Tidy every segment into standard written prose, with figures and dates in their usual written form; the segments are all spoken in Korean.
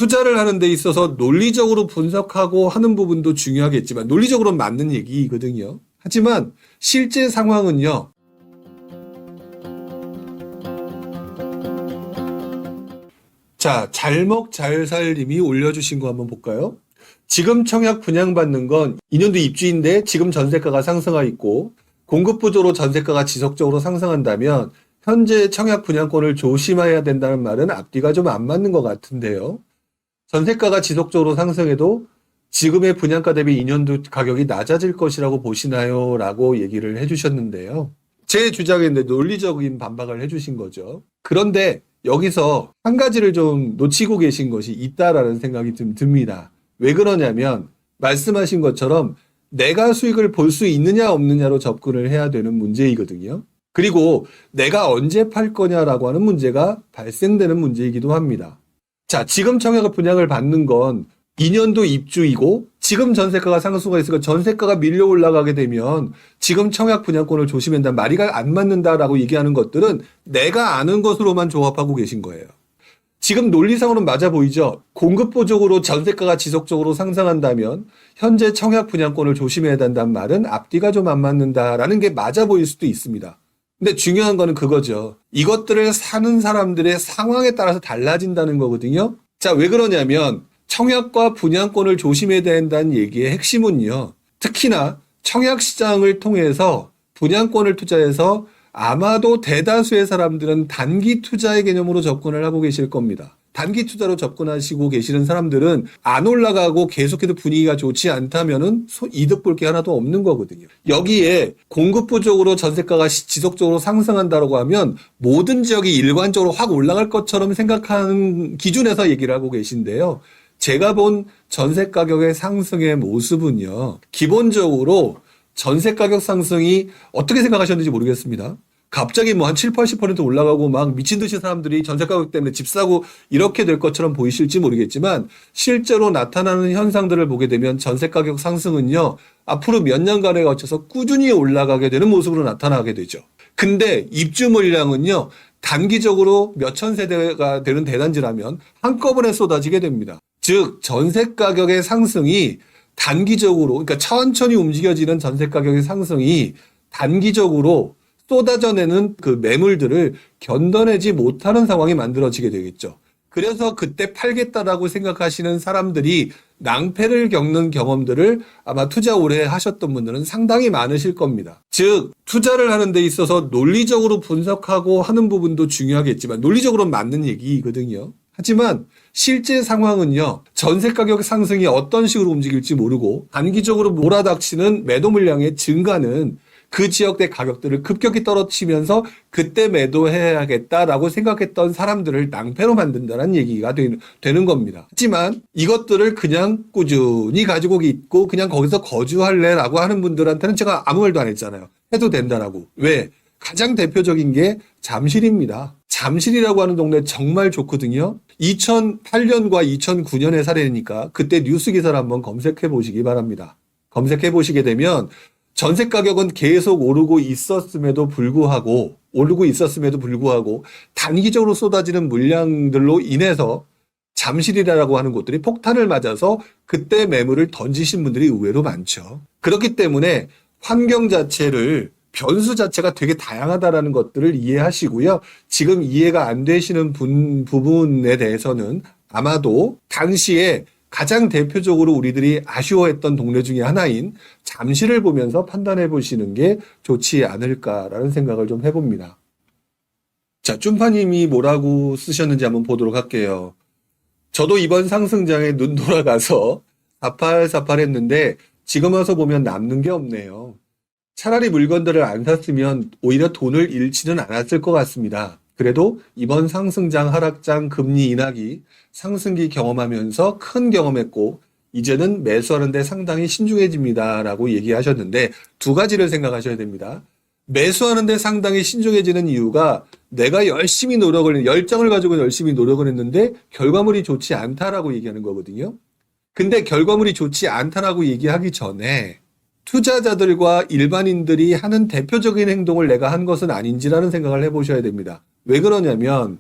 투자를 하는 데 있어서 논리적으로 분석하고 하는 부분도 중요하겠지만 논리적으로 맞는 얘기거든요. 하지만 실제 상황은요. 자, 잘먹잘살님이 올려주신 거 한번 볼까요? 지금 청약 분양받는 건 2년도 입주인데 지금 전세가가 상승하 있고 공급 부조로 전세가가 지속적으로 상승한다면 현재 청약 분양권을 조심해야 된다는 말은 앞뒤가 좀 안 맞는 것 같은데요. 전세가가 지속적으로 상승해도 지금의 분양가 대비 2년도 가격이 낮아질 것이라고 보시나요? 라고 얘기를 해주셨는데요. 제 주장인데 논리적인 반박을 해주신 거죠. 그런데 여기서 한 가지를 좀 놓치고 계신 것이 있다라는 생각이 좀 듭니다. 왜 그러냐면 말씀하신 것처럼 내가 수익을 볼 수 있느냐 없느냐로 접근을 해야 되는 문제이거든요. 그리고 내가 언제 팔 거냐라고 하는 문제가 발생되는 문제이기도 합니다. 자, 지금 청약을 분양을 받는 건 2년도 입주이고 지금 전세가가 상승하고 있으니까 전세가가 밀려 올라가게 되면 지금 청약 분양권을 조심해야 한다. 말이 안 맞는다라고 얘기하는 것들은 내가 아는 것으로만 조합하고 계신 거예요. 지금 논리상으로는 맞아 보이죠? 공급 부족으로 전세가가 지속적으로 상승한다면 현재 청약 분양권을 조심해야 된다는 말은 앞뒤가 좀 안 맞는다라는 게 맞아 보일 수도 있습니다. 근데 중요한 거는 그거죠. 이것들을 사는 사람들의 상황에 따라서 달라진다는 거거든요. 자, 왜 그러냐면 청약과 분양권을 조심해야 된다는 얘기의 핵심은요. 특히나 청약 시장을 통해서 분양권을 투자해서 아마도 대다수의 사람들은 단기 투자의 개념으로 접근을 하고 계실 겁니다. 단기 투자로 접근하시고 계시는 사람들은 안 올라가고 계속해서 분위기가 좋지 않다면은 이득 볼 게 하나도 없는 거거든요. 여기에 공급 부족으로 전세가가 지속적으로 상승한다고 하면 모든 지역이 일관적으로 확 올라갈 것처럼 생각하는 기준에서 얘기를 하고 계신데요. 제가 본 전세 가격의 상승의 모습은요. 기본적으로 전세 가격 상승이 어떻게 생각하셨는지 모르겠습니다. 갑자기 뭐 한 7, 80% 올라가고 막 미친 듯이 사람들이 전세 가격 때문에 집 사고 이렇게 될 것처럼 보이실지 모르겠지만 실제로 나타나는 현상들을 보게 되면 전세 가격 상승은요. 앞으로 몇 년간에 거쳐서 꾸준히 올라가게 되는 모습으로 나타나게 되죠. 근데 입주 물량은요. 단기적으로 몇천 세대가 되는 대단지라면 한꺼번에 쏟아지게 됩니다. 즉 전세 가격의 상승이 단기적으로 그러니까 천천히 움직여지는 전세 가격의 상승이 단기적으로 쏟아져내는 그 매물들을 견뎌내지 못하는 상황이 만들어지게 되겠죠. 그래서 그때 팔겠다라고 생각하시는 사람들이 낭패를 겪는 경험들을 아마 투자 오래 하셨던 분들은 상당히 많으실 겁니다. 즉 투자를 하는 데 있어서 논리적으로 분석하고 하는 부분도 중요하겠지만 논리적으로 맞는 얘기거든요. 하지만 실제 상황은요. 전세 가격 상승이 어떤 식으로 움직일지 모르고 단기적으로 몰아닥치는 매도 물량의 증가는 그 지역대 가격들을 급격히 떨어뜨리면서 그때 매도해야겠다라고 생각했던 사람들을 낭패로 만든다는 얘기가 되는 겁니다. 하지만 이것들을 그냥 꾸준히 가지고 있고 그냥 거기서 거주할래라고 하는 분들한테는 제가 아무 말도 안 했잖아요. 해도 된다라고. 왜? 가장 대표적인 게 잠실입니다. 잠실이라고 하는 동네 정말 좋거든요. 2008년과 2009년의 사례니까 그때 뉴스 기사를 한번 검색해 보시기 바랍니다. 검색해 보시게 되면 전세 가격은 계속 오르고 있었음에도 불구하고 단기적으로 쏟아지는 물량들로 인해서 잠실이라고 하는 곳들이 폭탄을 맞아서 그때 매물을 던지신 분들이 의외로 많죠. 그렇기 때문에 환경 자체를 변수 자체가 되게 다양하다라는 것들을 이해하시고요. 지금 이해가 안 되시는 부분에 대해서는 아마도 당시에 가장 대표적으로 우리들이 아쉬워했던 동네 중에 하나인 잠실을 보면서 판단해 보시는 게 좋지 않을까라는 생각을 좀 해봅니다. 자, 쭌파님이 뭐라고 쓰셨는지 한번 보도록 할게요. 저도 이번 상승장에 눈 돌아가서 사팔사팔했는데 지금 와서 보면 남는 게 없네요. 차라리 물건들을 안 샀으면 오히려 돈을 잃지는 않았을 것 같습니다. 그래도 이번 상승장, 하락장, 금리 인하기, 상승기 경험하면서 큰 경험했고 이제는 매수하는 데 상당히 신중해집니다. 라고 얘기하셨는데 두 가지를 생각하셔야 됩니다. 매수하는 데 상당히 신중해지는 이유가 내가 열심히 열정을 가지고 열심히 노력을 했는데 결과물이 좋지 않다라고 얘기하는 거거든요. 근데 결과물이 좋지 않다라고 얘기하기 전에 투자자들과 일반인들이 하는 대표적인 행동을 내가 한 것은 아닌지라는 생각을 해보셔야 됩니다. 왜 그러냐면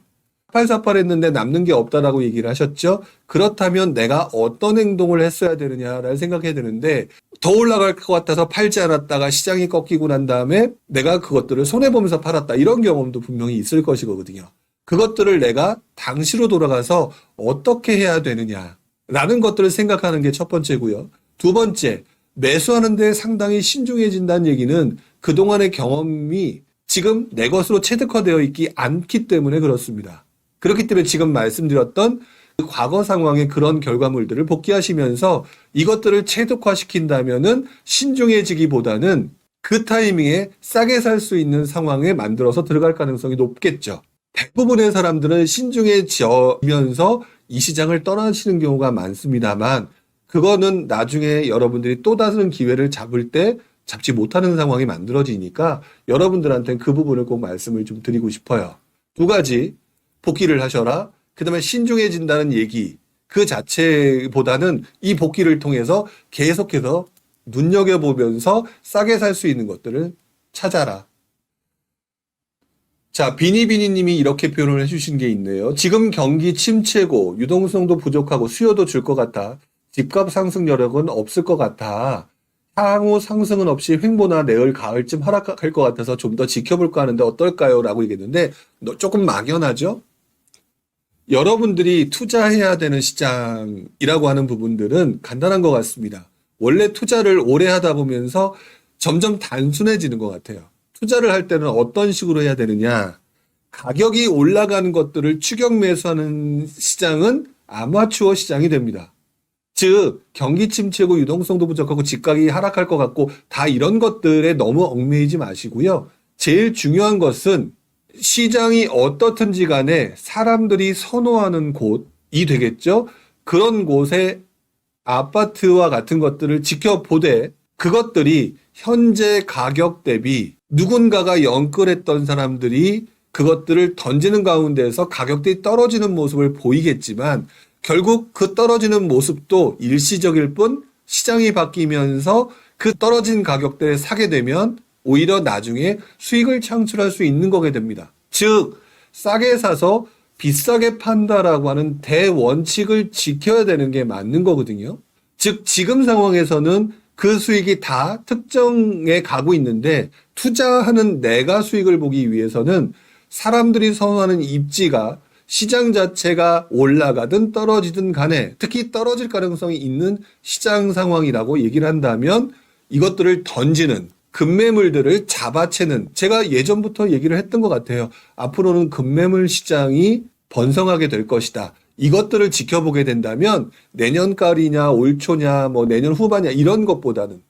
사팔사팔했는데 남는 게 없다라고 얘기를 하셨죠. 그렇다면 내가 어떤 행동을 했어야 되느냐를 생각해야 되는데 더 올라갈 것 같아서 팔지 않았다가 시장이 꺾이고 난 다음에 내가 그것들을 손해보면서 팔았다. 이런 경험도 분명히 있을 것이거든요. 그것들을 내가 당시로 돌아가서 어떻게 해야 되느냐라는 것들을 생각하는 게 첫 번째고요. 두 번째, 매수하는 데 상당히 신중해진다는 얘기는 그동안의 경험이 지금 내 것으로 체득화되어 있지 않기 때문에 그렇습니다. 그렇기 때문에 지금 말씀드렸던 그 과거 상황의 그런 결과물들을 복귀하시면서 이것들을 체득화시킨다면은 신중해지기보다는 그 타이밍에 싸게 살 수 있는 상황에 만들어서 들어갈 가능성이 높겠죠. 대부분의 사람들은 신중해지면서 이 시장을 떠나시는 경우가 많습니다만 그거는 나중에 여러분들이 또 다른 기회를 잡을 때 잡지 못하는 상황이 만들어지니까 여러분들한테는 그 부분을 꼭 말씀을 좀 드리고 싶어요. 두 가지, 복귀를 하셔라. 그 다음에 신중해진다는 얘기 그 자체보다는 이 복귀를 통해서 계속해서 눈여겨보면서 싸게 살 수 있는 것들을 찾아라. 자, 비니비니님이 이렇게 표현을 해주신 게 있네요. 지금 경기 침체고 유동성도 부족하고 수요도 줄 것 같아. 집값 상승 여력은 없을 것 같아. 향후 상승은 없이 횡보나 내일 가을쯤 하락할 것 같아서 좀 더 지켜볼까 하는데 어떨까요? 라고 얘기했는데 조금 막연하죠? 여러분들이 투자해야 되는 시장이라고 하는 부분들은 간단한 것 같습니다. 원래 투자를 오래 하다 보면서 점점 단순해지는 것 같아요. 투자를 할 때는 어떤 식으로 해야 되느냐. 가격이 올라가는 것들을 추격 매수하는 시장은 아마추어 시장이 됩니다. 즉 경기 침체고 유동성도 부족하고 집값이 하락할 것 같고 다 이런 것들에 너무 얽매이지 마시고요. 제일 중요한 것은 시장이 어떻든지 간에 사람들이 선호하는 곳이 되겠죠. 그런 곳에 아파트와 같은 것들을 지켜보되 그것들이 현재 가격 대비 누군가가 영끌했던 사람들이 그것들을 던지는 가운데서 가격들이 떨어지는 모습을 보이겠지만 결국 그 떨어지는 모습도 일시적일 뿐 시장이 바뀌면서 그 떨어진 가격대에 사게 되면 오히려 나중에 수익을 창출할 수 있는 거게 됩니다. 즉 싸게 사서 비싸게 판다라고 하는 대원칙을 지켜야 되는 게 맞는 거거든요. 즉 지금 상황에서는 그 수익이 다 특정에 가고 있는데 투자하는 내가 수익을 보기 위해서는 사람들이 선호하는 입지가 시장 자체가 올라가든 떨어지든 간에 특히 떨어질 가능성이 있는 시장 상황이라고 얘기를 한다면 이것들을 던지는 급매물들을 잡아채는 제가 예전부터 얘기를 했던 것 같아요. 앞으로는 급매물 시장이 번성하게 될 것이다. 이것들을 지켜보게 된다면 내년 가을이냐 올 초냐 뭐 내년 후반이냐 이런 것보다는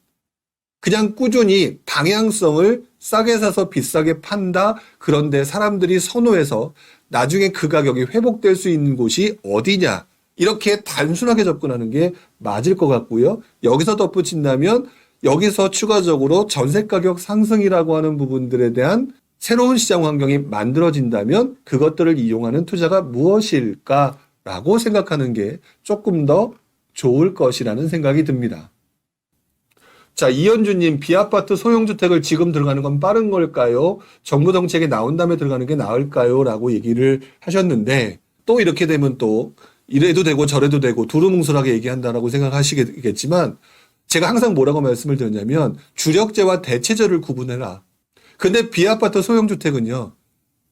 그냥 꾸준히 방향성을 싸게 사서 비싸게 판다. 그런데 사람들이 선호해서 나중에 그 가격이 회복될 수 있는 곳이 어디냐. 이렇게 단순하게 접근하는 게 맞을 것 같고요. 여기서 덧붙인다면 여기서 추가적으로 전세 가격 상승이라고 하는 부분들에 대한 새로운 시장 환경이 만들어진다면 그것들을 이용하는 투자가 무엇일까라고 생각하는 게 조금 더 좋을 것이라는 생각이 듭니다. 자, 이현주님, 비아파트 소형주택을 지금 들어가는 건 빠른 걸까요? 정부 정책이 나온 다음에 들어가는 게 나을까요? 라고 얘기를 하셨는데 또 이렇게 되면 또 이래도 되고 저래도 되고 두루뭉술하게 얘기한다라고 생각하시겠지만 제가 항상 뭐라고 말씀을 드렸냐면 주력재와 대체재를 구분해라. 근데 비아파트 소형주택은요.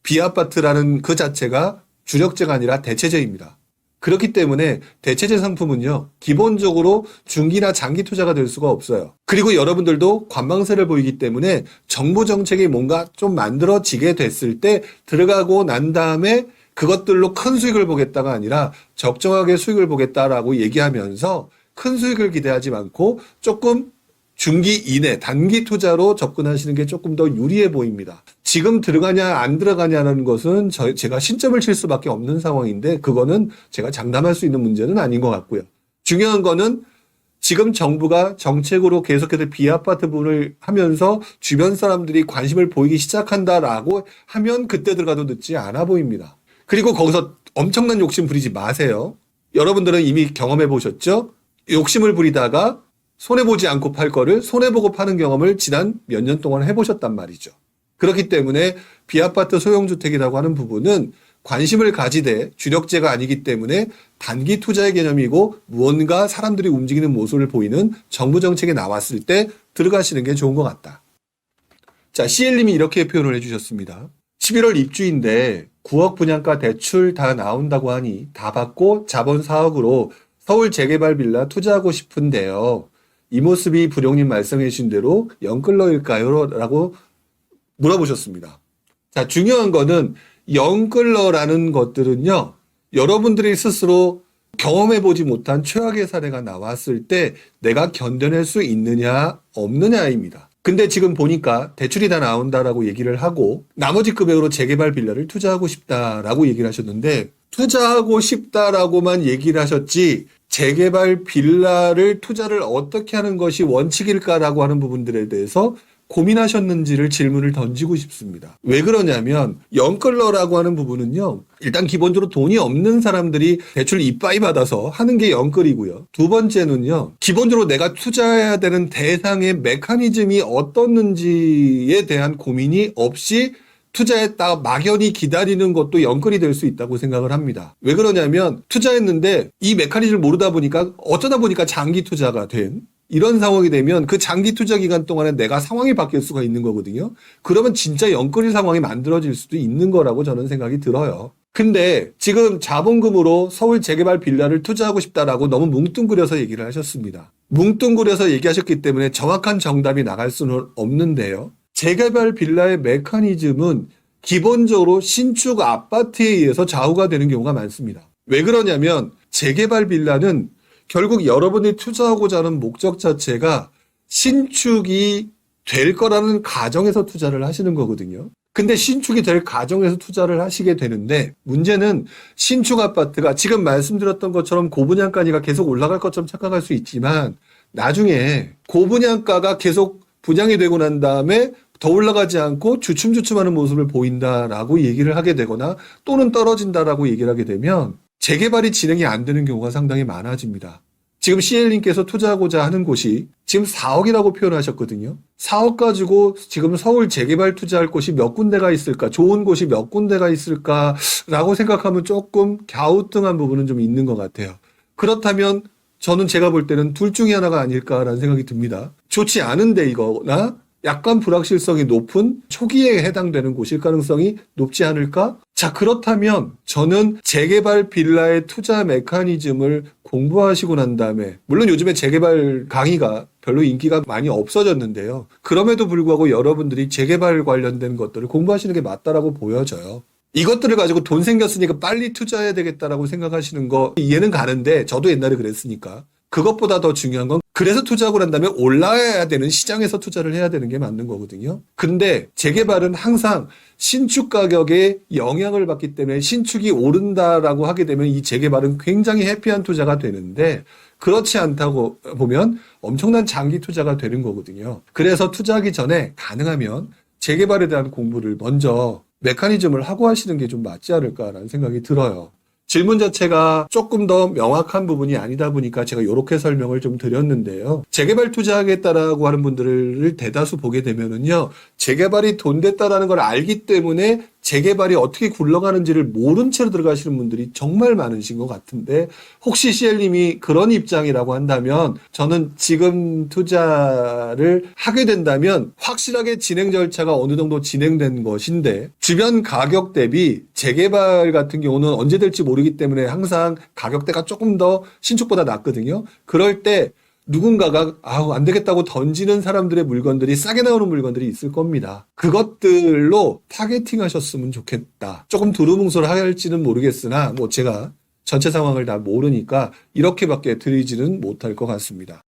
비아파트라는 그 자체가 주력재가 아니라 대체재입니다. 그렇기 때문에 대체재 상품은요. 기본적으로 중기나 장기 투자가 될 수가 없어요. 그리고 여러분들도 관망세를 보이기 때문에 정부 정책이 뭔가 좀 만들어지게 됐을 때 들어가고 난 다음에 그것들로 큰 수익을 보겠다가 아니라 적정하게 수익을 보겠다라고 얘기하면서 큰 수익을 기대하지 않고 조금 중기 이내 단기 투자로 접근하시는 게 조금 더 유리해 보입니다. 지금 들어가냐 안 들어가냐는 것은 제가 신점을 칠 수밖에 없는 상황인데 그거는 제가 장담할 수 있는 문제는 아닌 것 같고요. 중요한 거는 지금 정부가 정책으로 계속해서 비아파트 부분을 하면서 주변 사람들이 관심을 보이기 시작한다라고 하면 그때 들어가도 늦지 않아 보입니다. 그리고 거기서 엄청난 욕심 부리지 마세요. 여러분들은 이미 경험해 보셨죠? 욕심을 부리다가 손해보지 않고 팔 거를 손해보고 파는 경험을 지난 몇 년 동안 해보셨단 말이죠. 그렇기 때문에 비아파트 소형주택이라고 하는 부분은 관심을 가지되 주력제가 아니기 때문에 단기 투자의 개념이고 무언가 사람들이 움직이는 모습을 보이는 정부 정책에 나왔을 때 들어가시는 게 좋은 것 같다. 자, CL님이 이렇게 표현을 해주셨습니다. 11월 입주인데 9억 분양가 대출 다 나온다고 하니 다 받고 자본 4억으로 서울 재개발 빌라 투자하고 싶은데요. 이 모습이 부룡님 말씀해 주신 대로 영끌러일까요? 라고 물어보셨습니다. 자, 중요한 거는 영끌러라는 것들은요, 여러분들이 스스로 경험해보지 못한 최악의 사례가 나왔을 때 내가 견뎌낼 수 있느냐, 없느냐입니다. 근데 지금 보니까 대출이 다 나온다라고 얘기를 하고 나머지 금액으로 재개발 빌라를 투자하고 싶다라고 얘기를 하셨는데 투자하고 싶다라고만 얘기를 하셨지 재개발 빌라를 투자를 어떻게 하는 것이 원칙일까라고 하는 부분들에 대해서 고민하셨는지를 질문을 던지고 싶습니다. 왜 그러냐면 영끌러라고 하는 부분은요. 일단 기본적으로 돈이 없는 사람들이 대출 이빠이 받아서 하는 게 영끌이고요. 두 번째는요. 기본적으로 내가 투자해야 되는 대상의 메커니즘이 어떻는지에 대한 고민이 없이 투자했다가 막연히 기다리는 것도 영끌이 될 수 있다고 생각을 합니다. 왜 그러냐면 투자했는데 이 메커니즘을 모르다 보니까 어쩌다 보니까 장기 투자가 된 이런 상황이 되면 그 장기 투자 기간 동안에 내가 상황이 바뀔 수가 있는 거거든요. 그러면 진짜 영끌이 상황이 만들어질 수도 있는 거라고 저는 생각이 들어요. 근데 지금 자본금으로 서울 재개발 빌라를 투자하고 싶다라고 너무 뭉뚱그려서 얘기를 하셨습니다. 뭉뚱그려서 얘기하셨기 때문에 정확한 정답이 나갈 수는 없는데요. 재개발 빌라의 메커니즘은 기본적으로 신축 아파트에 의해서 좌우가 되는 경우가 많습니다. 왜 그러냐면 재개발 빌라는 결국 여러분이 투자하고자 하는 목적 자체가 신축이 될 거라는 가정에서 투자를 하시는 거거든요. 근데 신축이 될 가정에서 투자를 하시게 되는데 문제는 신축 아파트가 지금 말씀드렸던 것처럼 고분양가가 계속 올라갈 것처럼 착각할 수 있지만 나중에 고분양가가 계속 분양이 되고 난 다음에 더 올라가지 않고 주춤주춤하는 모습을 보인다라고 얘기를 하게 되거나 또는 떨어진다라고 얘기를 하게 되면 재개발이 진행이 안 되는 경우가 상당히 많아집니다. 지금 CL님께서 투자하고자 하는 곳이 지금 4억이라고 표현하셨거든요. 4억 가지고 지금 서울 재개발 투자할 곳이 몇 군데가 있을까? 좋은 곳이 몇 군데가 있을까라고 생각하면 조금 갸우뚱한 부분은 좀 있는 것 같아요. 그렇다면 저는 제가 볼 때는 둘 중에 하나가 아닐까라는 생각이 듭니다. 좋지 않은 데이거나 약간 불확실성이 높은 초기에 해당되는 곳일 가능성이 높지 않을까? 자, 그렇다면 저는 재개발 빌라의 투자 메커니즘을 공부하시고 난 다음에 물론 요즘에 재개발 강의가 별로 인기가 많이 없어졌는데요. 그럼에도 불구하고 여러분들이 재개발 관련된 것들을 공부하시는 게 맞다라고 보여져요. 이것들을 가지고 돈 생겼으니까 빨리 투자해야 되겠다라고 생각하시는 거 이해는 가는데 저도 옛날에 그랬으니까 그것보다 더 중요한 건 그래서 투자하고 난 다음에 올라야 되는 시장에서 투자를 해야 되는 게 맞는 거거든요. 근데 재개발은 항상 신축 가격에 영향을 받기 때문에 신축이 오른다라고 하게 되면 이 재개발은 굉장히 해피한 투자가 되는데 그렇지 않다고 보면 엄청난 장기 투자가 되는 거거든요. 그래서 투자하기 전에 가능하면 재개발에 대한 공부를 먼저 메커니즘을 하고 하시는 게 좀 맞지 않을까라는 생각이 들어요. 질문 자체가 조금 더 명확한 부분이 아니다 보니까 제가 이렇게 설명을 좀 드렸는데요. 재개발 투자하겠다라고 하는 분들을 대다수 보게 되면은요, 재개발이 돈 됐다라는 걸 알기 때문에 재개발이 어떻게 굴러가는지를 모른 채로 들어가시는 분들이 정말 많으신 것 같은데 혹시 CL님이 그런 입장이라고 한다면 저는 지금 투자를 하게 된다면 확실하게 진행 절차가 어느 정도 진행된 것인데 주변 가격 대비 재개발 같은 경우는 언제 될지 모르기 때문에 항상 가격대가 조금 더 신축보다 낮거든요. 그럴 때 누군가가 안 되겠다고 던지는 사람들의 물건들이 싸게 나오는 물건들이 있을 겁니다. 그것들로 타겟팅 하셨으면 좋겠다. 조금 두루뭉술할지는 모르겠으나 제가 전체 상황을 다 모르니까 이렇게밖에 드리지는 못할 것 같습니다.